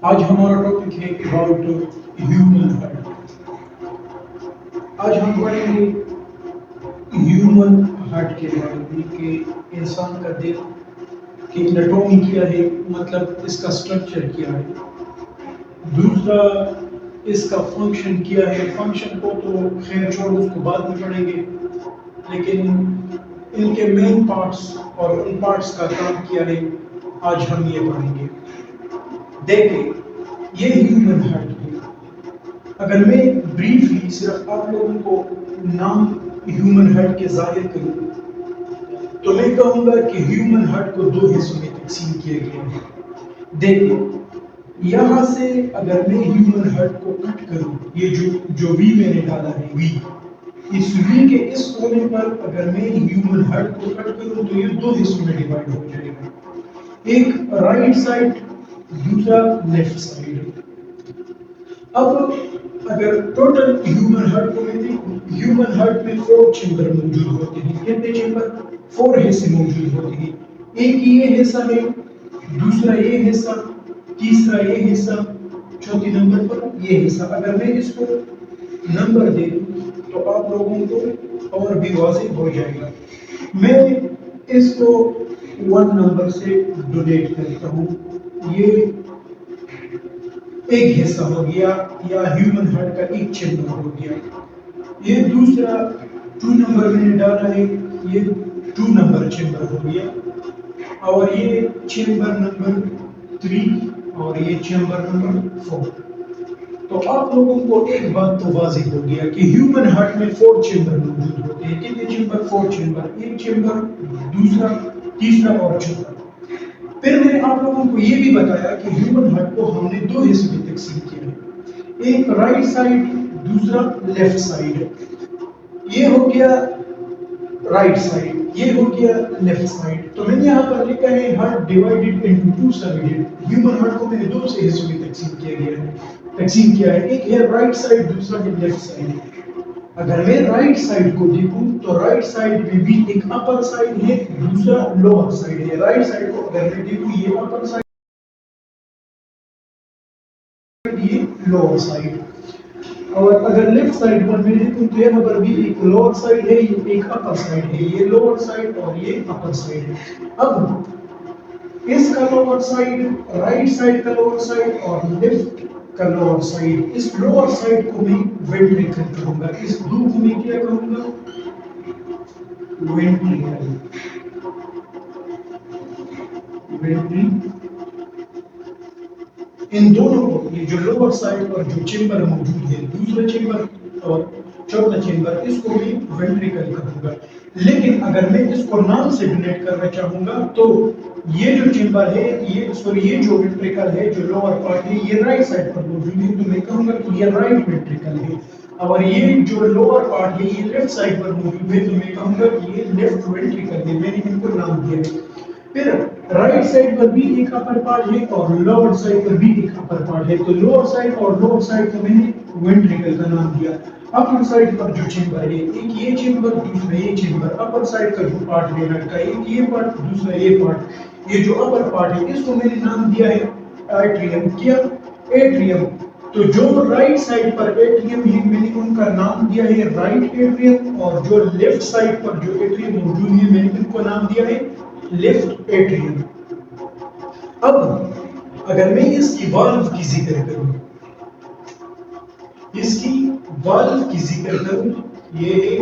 آج ہمارا ٹاپک ہے اباؤٹ ہیومن ہارٹ. آج ہم پڑھیں گے ہیومن ہارٹ کے بارے میں کہ انسان کا دل کی انیٹومی کیا ہے، مطلب اس کا اسٹرکچر کیا ہے. دوسرا اس کا فنکشن کیا ہے. فنکشن کو تو خیر چھوڑ، اس کو بعد میں پڑھیں گے، لیکن ان کے مین پارٹس اور ان پارٹس کا کام کیا ہے آج ہم یہ پڑھیں گے. دیکھیں یہ ہیومن ہارٹ ہے. اگر میں بریفلی صرف آپ لوگوں کو نام ہیومن ہارٹ کے ظاہر کروں تو میں کہوں گا کہ ہیومن ہارٹ کو دو حصوں میں تقسیم کیا گیا ہے. دیکھیں یہاں سے اگر میں ہیومن ہارٹ کو کٹ کروں، یہ جو وی میں نے ڈالا ہے، وی، اس وی کے اس کونے پر اگر میں ہیومن ہارٹ کو کٹ کروں تو یہ دو حصوں میں ڈیوائڈ ہو جائے گا. ایک رائٹ سائڈ، دوسرا لیفٹ سائڈ. اب اگر ٹوٹل ہیومن ہارٹ کو میں دیکھوں، ہیومن ہارٹ میں 4 چیمبر موجود ہوتے ہیں. کتنے چیمبر؟ 4 حصے موجود ہوتے ہیں. ایک یہ حصہ ہے، دوسرا یہ حصہ، تیسرا یہ حصہ، چوتھی نمبر پر یہ حصہ. اگر میں اس کو نمبر دے دوں تو آپ لوگوں کو اور بھی واضح ہو جائے گا. میں اس کو 1 نمبر سے ڈونیٹ کرتا ہوں. یہ ایک حصہ ہو گیا یا ہیومن ہارٹ کا ایک چیمبر ہو گیا. یہ دوسرا 2 نمبر میں نے ڈالا ہے، یہ 2 نمبر چیمبر ہو گیا. اور یہ چیمبر نمبر 3 اور یہ چیمبر نمبر 4. تو آپ لوگوں کو ایک بات تو واضح ہو گیا کہ ہیومن ہارٹ میں 4 چیمبر موجود ہوتے ہیں. کتنے چیمبر؟ 4 چیمبر. ایک چیمبر، دوسرا، تیسرا اور چوتھا. پھر میں نے آپ لوگوں کو یہ بھی بتایا کہ ہیومن ہارٹ کو ہم نے دو حصوں میں تقسیم کیا ہے، ایک رائٹ سائڈ، دوسرا لیفٹ سائڈ. یہ ہو گیا رائٹ سائڈ، یہ ہو گیا لیفٹ سائڈ. تو میں نے یہاں پر لکھا ہے heart divided into 2 side. Human heart کو میں نے دو سے حصوں میں تقسیم کیا ہے. ایک ہے رائٹ سائڈ، دوسرا ہے لیفٹ سائڈ. اگر میں رائٹ سائڈ کو دیکھوں تو رائٹ سائڈ میں بھی ایک اپر سائڈ ہے، دوسرا لوور سائڈ ہے. رائٹ سائڈ کو اگر میں دیکھوں، یہ اپر سائڈ، یہ لوور سائڈ. اور اگر لیفٹ سائڈ پر میں دیکھوں تو یہاں پر بھی ایک لوور سائڈ ہے، ایک اپر سائڈ ہے. یہ لوور سائڈ اور یہ اپر سائڈ ہے. اب اس کا لوور سائڈ، رائٹ سائڈ کا لوور سائڈ اور لیفٹ کا لوور سائڈ، اس لوور سائڈ کو میں وینٹریکل کہوں گا. اس دو کو میں کیا کہوں گا؟ وینٹریکل. ان دونوں کو، یہ جو لوور سائڈ اور جو چیمبر موجود ہے، دوسرا چیمبر اور چوتھا چیمبر، اس کو میں وینٹریکل کہوں گا. لیکن اگر میں اس کو نام سے ڈونیٹ کرنا چاہوں گا تو یہ جو چیمبر ہے، یہ جو وینٹریکل ہے، جو لوور پارٹ ہے، یہ رائٹ سائڈ پر موجود ہے تو میں کہوں گا کہ یہ رائٹ وینٹریکل ہے. اور یہ جو لوور پارٹ ہے، یہ لیفٹ سائڈ پر موجود ہے تو میں کہوں گا کہ یہ لیفٹ وینٹریکل ہے. میں نے ان کو نام دیا ہے. پھر رائٹ سائڈ پر بھی ایک اپر پارٹ ہے اور لوور سائڈ پر بھی ایک اپر پارٹ ہے. تو لوور سائڈ اور لوور سائڈ کو میں نے وینٹریکل کا نام دیا. اپر سائڈ پر جو چیمبر ہے، ایک یہ چیمبر، دوسرا یہ چیمبر. اپر سائڈ کا جو پارٹ ہے نٹ کا، ایک یہ پارٹ، دوسرا یہ پارٹ. یہ جو اپر پارٹ ہے اس کو میں نے نام دیا ہے ایٹریم. کیا؟ ایٹریم. تو جو رائٹ سائڈ پر ایٹریم ہے، میں نے ان کا نام دیا ہے رائٹ ایٹریم. اور جو لیفٹ سائڈ پر جو ایٹریم موجود ہے، میں نے ان کو نام دیا ہے لیفٹ ایٹریم. اب اگر میں اس کی والو کی ذکر کروں، اس کی والو کی ذکر کروں، یہ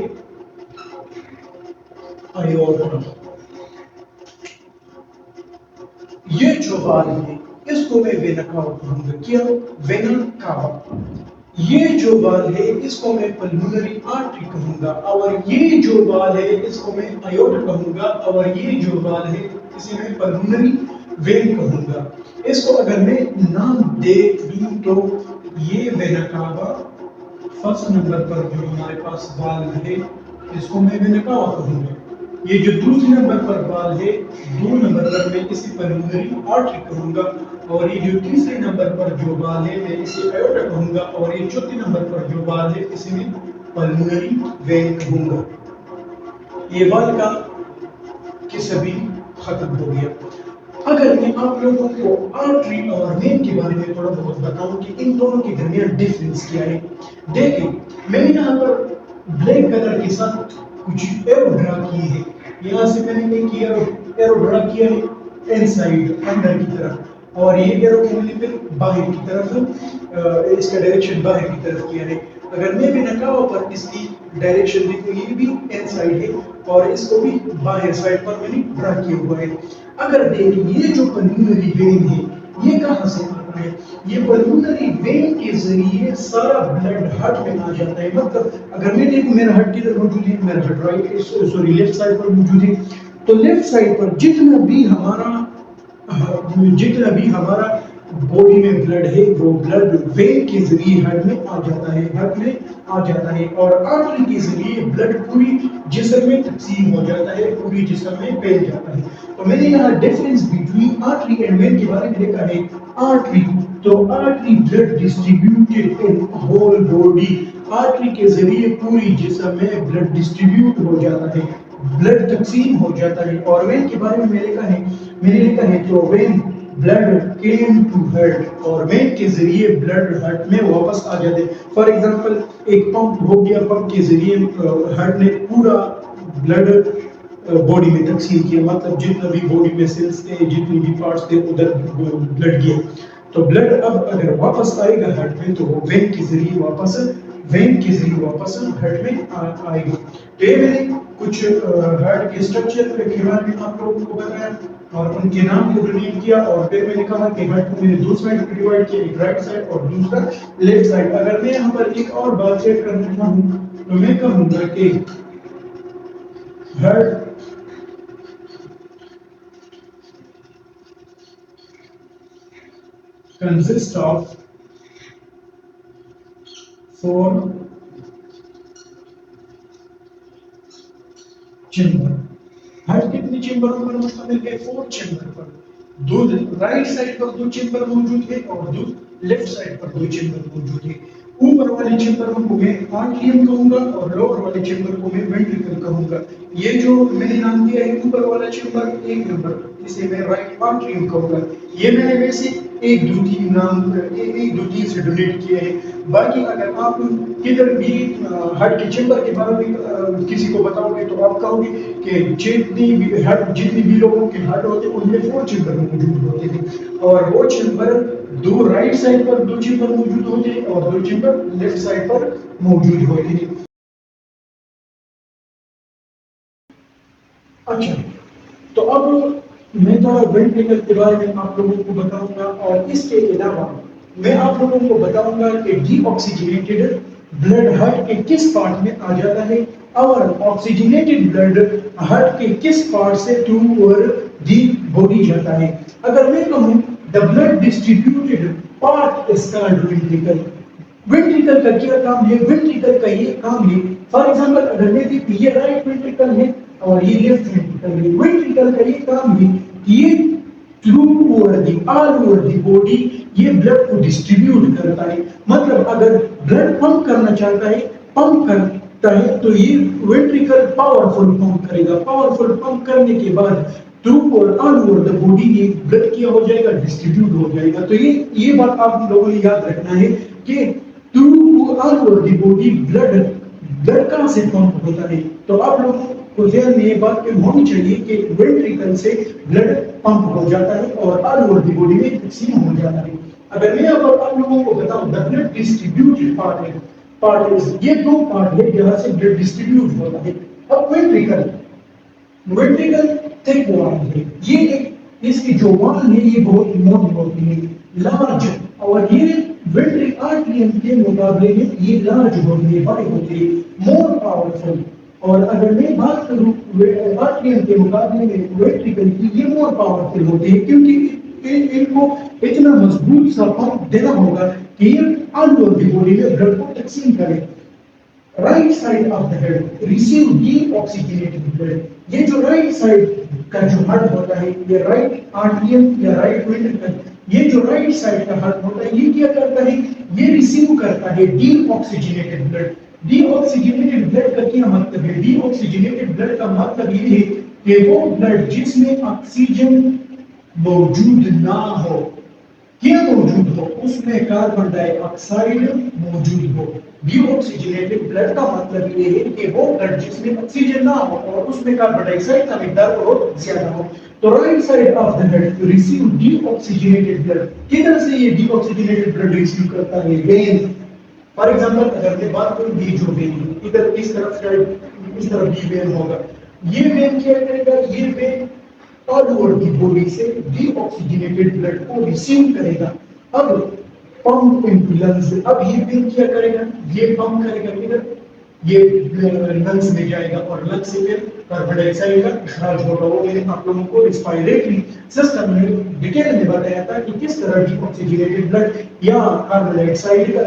آیورٹا. یہ جو والو ہے اس کو میں وینا کاوا کہوں گا. کیا؟ وینا کاوا. یہ جو وال ہے اس کو میں پلمونری آرٹری کہوں گا. اور یہ جو وال ہے اس کو میں آیوٹا کہوں گا. اور یہ جو وال ہے اسے میں پلمونری وین کہوں گا. اس کو اگر میں نام دے دوں تو یہ وینا کاوا، فرسٹ نمبر پر جو ہمارے پاس وال ہے اس کو میں وینا کاوا کہوں گا. یہ جو دوسری نمبر پر وال ہے، 2 نمبر پر میں اسے پلمونری آرٹری کہوں گا. اور یہ جو تیسرے نمبر پر جو وال ہے میں اسے ایورٹا کہوں گا. اور یہ چوتھے نمبر پر جو وال ہے اسے میں پلمونری وین کہوں گا. یہ وال کا قصہ بھی ختم ہو گیا. اگر میں آپ لوگوں کو آرٹری اور وین کے بارے میں تھوڑا بہت بتاؤں کہ ان دونوں کے درمیان ڈفرینس کیا ہے، دیکھیں میں نے یہاں پر بلیک کلر کے ساتھ کچھ ایرو ڈرا کیے ہیں، یہاں سے میں نے ایک ایرو ڈرا کیا ہے ان سائڈ اندر کی طرف، اور یہ ایرو کو میں نے پھر باہر کی طرف اس کا ڈائریکشن باہر کی طرف کیا ہے۔ اگر میں بھی نکاح پر اس کی ڈائریکشن دیکھو یہ بھی ان سائڈ ہے اور اس کو بھی باہر سائڈ پر میں نے ڈرا کیا ہوا ہے۔ اگر دیکھیں یہ جو پلمونری وین ہے یہ کہاں سے آتا ہے؟ یہ پلمونری وین کے ذریعے سارا بلڈ ہارٹ میں آ جاتا ہے، مطلب اگر میں دیکھوں میرا ہارٹ کدھر موجود ہے، میرا heart right sorry left side پر موجود ہے، تو لیفٹ سائڈ پر جتنا بھی ہمارا باڈی میں بلڈ ہے وہ بلڈ وین کے ذریعے ہارٹ میں آ جاتا ہے، ہارٹ میں آ جاتا ہے، اور آرٹری کے ذریعے بلڈ پوری جسم میں تقسیم ہو جاتا ہے، پوری جسم میں پھیل جاتا ہے۔ تو میں نے یہاں difference between artery and vein کے بارے میں لکھا ہے، آرٹری تو artery blood distributed in whole body, artery کے ذریعے پوری جسم میں بلڈ ڈسٹریبیوٹ ہو جاتا ہے، بلڈ تقسیم ہو جاتا ہے۔ اور وین کے بارے میں میں نے لکھا ہے تو vein blood came to heart, اور وین کے ذریعے بلڈ ہارٹ میں واپس آ جاتے ہیں۔ فار ایگزامپل ایک پمپ ہو گیا، پمپ کے ذریعے ہارٹ نے پورا بلڈ باڈی میں تقسیم کیا، مطلب جتنا بھی باڈی میں سیلز تھے، جتنی بھی پارٹس تھے ادھر بلڈ گیا، تو بلڈ اب اگر واپس آئے گا ہارٹ میں تو وہ وین کے ذریعے واپس ہارٹ میں آئے گا۔ تو یہ میں نے کچھ ہارٹ کے اسٹرکچر کے بارے میں آپ لوگوں کو بتایا اور ان کے نام کو ریلیٹ کیا، اور پھر میں نے کہا کہ ہارٹ کو میں نے دو سائڈ میں ڈیوائڈ کیا، ایک رائٹ سائڈ اور دوسرا لیفٹ سائڈ۔ اگر میں یہاں پر ایک اور بات ایڈ کرنا چاہوں تو میں کہوں گا کہ heart consists of 4 chamber. Heart کتنے چیمبروں پر مشتمل ہے؟ 4 چیمبر پر، دو رائٹ سائڈ پر 2 چیمبر موجود ہے اور دو لیفٹ سائڈ پر 2 چیمبر موجود ہے۔ اوپر والے چیمبر کو میں آرٹریم کہوں گا اور لوور والے چیمبر کو میں وینٹریکل کہوں گا۔ یہ جو میں نے نام دیا ہے اوپر والا چیمبر 1 نمبر، اسے میں رائٹ آرٹریم کہوں گا۔ یہ میں نے ویسے ایک دو تین سے ڈونیٹ کیا ہے، باقی اگر آپ کدھر بھی ہارٹ کے چیمبر کے بارے میں کسی کو بتاؤ گے تو آپ کہو گے کہ جتنی بھی لوگوں کے ہارٹ ہوتے ہیں ان میں 4 چیمبر موجود ہوتے ہیں، اور وہ چیمبر دو رائٹ سائڈ پر 2 چیمبر موجود ہوتے ہیں اور 2 چیمبر لیفٹ سائڈ پر موجود ہوتے ہیں۔ اچھا، تو اب میں تھوڑا وینٹریکل کے بارے میں آپ لوگوں کو بتاؤں گا، اور اس کے علاوہ میں آپ لوگوں کو بتاؤں گا کہ ڈی آکسیجنیٹڈ بلڈ ہارٹ کے کس پارٹ میں آ جاتا ہے اور آکسیجنیٹڈ بلڈ ہارٹ کے کس پارٹ سے تھرو اوور دی باڈی جاتا ہے۔ اگر میں کہوں the blood distributed part is called ventricle۔ ventricle کا کیا کام ہے؟ ventricle کا یہ کام ہے، فار ایگزامپل اگر میں دیکھوں یہ رائٹ ventricle ہے اور یہ لیفٹ ventricle ہے، ventricle کا یہ کام ہے کہ یہ through over the all over the body یہ بلڈ کو ڈسٹریبیوٹ کرتا ہے، مطلب اگر بلڈ پمپ کرنا چاہتا ہے، پمپ کرتا ہے تو یہ ventricle پاورفل پمپ کرے گا، پاورفل پمپ کرنے کے بعد تھرو اور آل اوور دا باڈی یہ بلڈ کیا ہو جائے گا، ڈسٹریبیوٹ ہو جائے گا۔ تو یہ بات آپ لوگوں نے یاد رکھنا ہے کہ through all over the body blood کہاں سے پمپ ہوتا ہے۔ تو آپ لوگوں کو ذہن میں یہ بات ہونی چاہیے کہ وینٹریکل سے بلڈ پمپ ہو جاتا ہے اور آل اوور دی باڈی میں تقسیم ہو جاتا ہے۔ اگر میں آپ لوگوں کو بتاؤں دا بلڈ ڈسٹریبیوٹڈ پارٹ یہ دو پارٹ ہے جہاں سے بلڈ ڈسٹریبیوٹ ہوتا ہے۔ اب وینٹریکل تھک وال ہے، یہ ایک اس کی جو وال ہے یہ بہت موٹی ہوتی ہے، لارج، اور یہ آرٹریم کے مقابلے میں یہ لارج ہوتی ہے، بڑی ہوتی ہے، مور پاورفل۔ اور اگر میں بات کروں آرٹریم کے مقابلے میں وینٹریکل کی، یہ مور پاورفل ہوتے ہیں کیونکہ ان کو اتنا مضبوط سا پمپ دینا ہوگا کہ یہ آل اوور دی باڈی میں بلڈ کو تقسیم کرے۔ Right side of the head receive deoxygenated blood, یہ جو رائٹ سائڈ کا جو ہارٹ ہوتا ہے، یہ رائٹ آرٹریم یا رائٹ وینٹریکل، یہ جو رائٹ سائڈ کا ہارٹ ہوتا ہے یہ کیا کرتا ہے؟ یہ ریسیو کرتا ہے deoxygenated blood. Deoxygenated blood کا کیا مطلب ہے؟ ڈی آکسیجنیٹڈ بلڈ کا مطلب یہ ہے کہ وہ بلڈ جس میں آکسیجن موجود نہ ہو، کیا موجود ہو، اس میں کاربن ڈائی آکسائڈ موجود ہو۔ ڈی آکسیجنیٹڈ بلڈ کا مطلب یہ ہے کہ وہ بلڈ جس میں آکسیجن نہ ہو اور اس میں کاربن ڈائی آکسائڈ کا مقدار بہت زیادہ ہو۔ تو right side of the head receive deoxygenated blood, کدھر سے یہ ڈی آکسیجنیٹڈ بلڈ ریسیو کرتا ہے؟ وین۔ فار ایگزامپل اگر میں بات کروں یہ جو وین ہے، ادھر اس طرف اس طرف بھی وین ہوگا، یہ وین کیا کرے گا؟ یہ when all over the body سے ڈی آکسیجنیٹڈ بلڈ کو ریسیو کرے گا۔ اب پمپ انٹو لنگس، اب یہ وین کیا کرے گا؟ یہ پمپ کرے گا کدھر؟ یہ لنگس میں جائے گا اور لنگس سے پھر کاربن ڈائی آکسائڈ کا اخراج ہوگا۔ وہ میں نے آپ لوگوں کو ریسپائریٹری سسٹم میں ڈیٹیل میں بتایا تھا کہ کس طرح ڈی آکسیجنیٹڈ بلڈ یا کاربن ڈائی آکسائڈ کا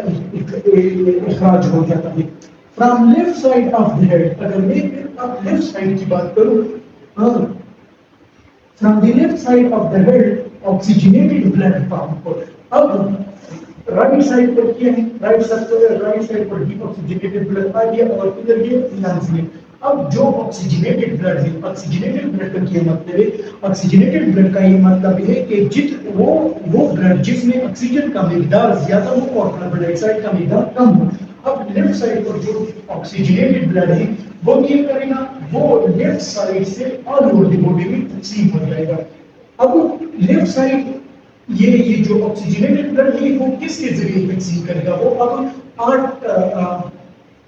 اخراج ہو جاتا ہے۔ From left side of the head, اگر میں اب لیفٹ سائڈ کی بات کروں، from the left side of the head oxygenated blood pump، اب رائٹ سائڈ پر کیا ہے؟ رائٹ سائڈ پر ڈی آکسیجنیٹڈ بلڈ آ گیا اور ادھر یہ لنگس میں۔ اب جو آکسیجنیٹڈ بلڈ ہے، آکسیجنیٹڈ بلڈ کا کیا مطلب ہے؟ آکسیجنیٹڈ بلڈ کا یہ مطلب ہے کہ وہ بلڈ جس میں آکسیجن کا مقدار زیادہ ہو اور کاربن ڈائی آکسائڈ کا مقدار کم ہو۔ اب لیفٹ سائڈ پر جو آکسیجنیٹڈ بلڈ ہے وہ کیا کرے گا؟ وہ لیفٹ سائڈ سے آل اوور دی باڈی میں تقسیم ہو جائے گا۔ اب لیفٹ سائڈ یہ جو آکسیجنیٹڈ بلڈ ہے وہ کس کے ذریعے تقسیم کرے گا؟ وہ اب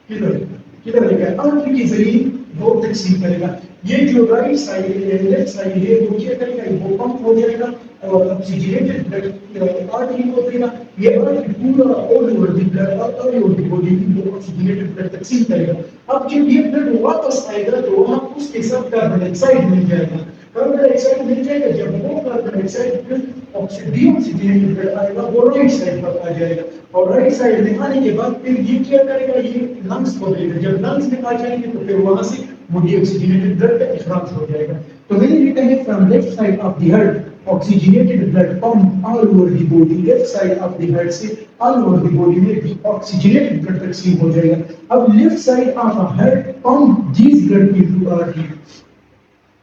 کدھر لے گا؟ آرٹری کے ذریعے وہ تقسیم کرے گا۔ یہ جو رائٹ سائڈ ہے، لیفٹ سائڈ ہے، وہ کیا کرے گا؟ وہ پمپ ہو جائے گا اور آکسیجنیٹڈ بلڈ آرٹری کو دے گا۔ یہ آرٹری پورا all over the blood all over the body میں آکسیجنیٹڈ بلڈ تقسیم کرے گا۔ اب جب یہ بلڈ واپس آئے گا تو وہاں اس کے ساتھ کاربن ڈائی آکسائڈ مل جائے گا۔ کاربن ڈائی آکسائڈ مل جائے گا، جب وہ کاربن ڈائی آکسائڈ ڈی آکسیجنیٹڈ بلڈ آئے گا وہ رائٹ سائڈ پر آ جائے گا اور رائٹ سائڈ میں آنے کے بعد پھر یہ کیا کرے گا؟ یہ لنگس کو دے گا۔ جب لنگس میں آ جائیں گے تو پھر وہاں سے وہ ڈی آکسیجنیٹڈ بلڈ کا اخراج ہو جائے گا۔ تو میں نے لکھا ہے from left side of the head oxygenated blood pump all over the body، left side of the head سے all over the body میں بھی oxygenated blood تقسیم ہو جائے گا۔ اب left side of head pump these blood into artery،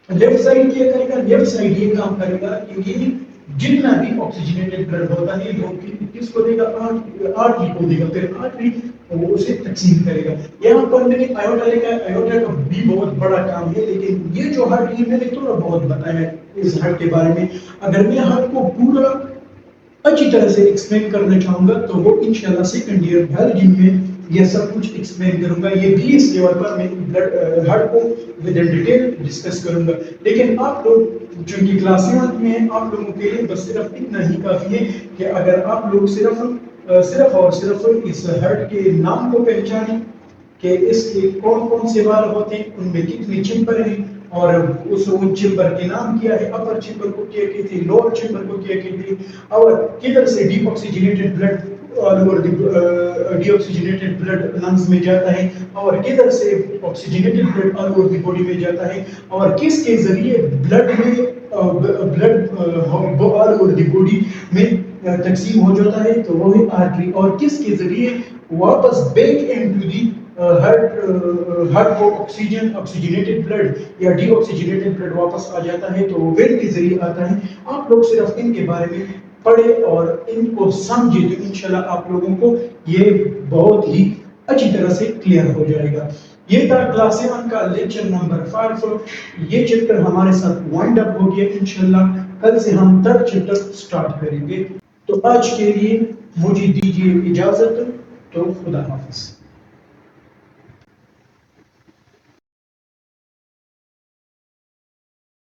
left side کیا کرے گا؟ Left side یہ کام کرے گا کہ یہ جتنا بھی آکسیجنیٹڈ بلڈ ہوتا ہے وہ کس کو دے گا؟ آرٹری کو دے گا، پھر آرٹری وہ اسے تقسیم کرے گا۔ یہاں پر میں نے آیوٹا لکھا ہے، آیوٹا کا بھی بہت بڑا کام ہے، لیکن یہ جو ہارٹ ہے میں نے تھوڑا بہت بتایا ہے اس ہارٹ کے بارے میں۔ اگر میں ہارٹ کو پورا اچھی طرح سے ایکسپلین کرنا چاہوں گا تو وہ انشاءاللہ سیکنڈ ایئر بایولوجی میں یہ سب کچھ ایکسپلین کروں گا۔ یہ بھی اس لیول پر میں بلڈ ہارٹ کو ود ان ڈیٹیل ڈسکس کروں گا، لیکن آپ لوگ چونکہ کلاس 7 میں ہیں، آپ لوگوں کے لیے بس صرف اتنا ہی کافی ہے کہ اگر آپ لوگ صرف اور صرف اس ہارٹ کے نام کو پہچانیں کہ اس کے کون کون سے وال ہوتے ہیں، ان میں کتنے چیمبر ہیں اور اس چیمبر کے نام کیا ہے، اپر چیمبر کو کیا کہتے ہیں، لوور چیمبر کو کیا کہتے ہیں، اور کدھر سے deoxygenated blood all over deoxygenated blood lungs میں جاتا ہے اور کدھر سے oxygenated blood all over the body میں جاتا ہے اور کس کے ذریعے blood all over the body میں تقسیم ہو جاتا ہے، تو وہ ہے آرٹری، اور کس کے ذریعے واپس بیک انٹو دی ہارٹ کو آکسیجنیٹڈ بلڈ یا ڈی آکسیجنیٹڈ بلڈ واپس آ جاتا ہے تو وہ وین کے ذریعے آتا ہے۔ آپ لوگ صرف ان کے بارے میں پڑھے اور ان کو سمجھے تو انشاءاللہ آپ لوگوں کو یہ بہت ہی اچھی طرح سے کلیئر ہو جائے گا۔ یہ تھا کلاس 7 کا لیکچر نمبر 5۔ یہ چیپٹر ہمارے ساتھ وائنڈ اپ ہو گیا، انشاءاللہ کل سے ہم 3rd چیپٹر سٹارٹ کریں گے۔ تو آج کے لیے مجھے دیجیے اجازت، تو خدا حافظ۔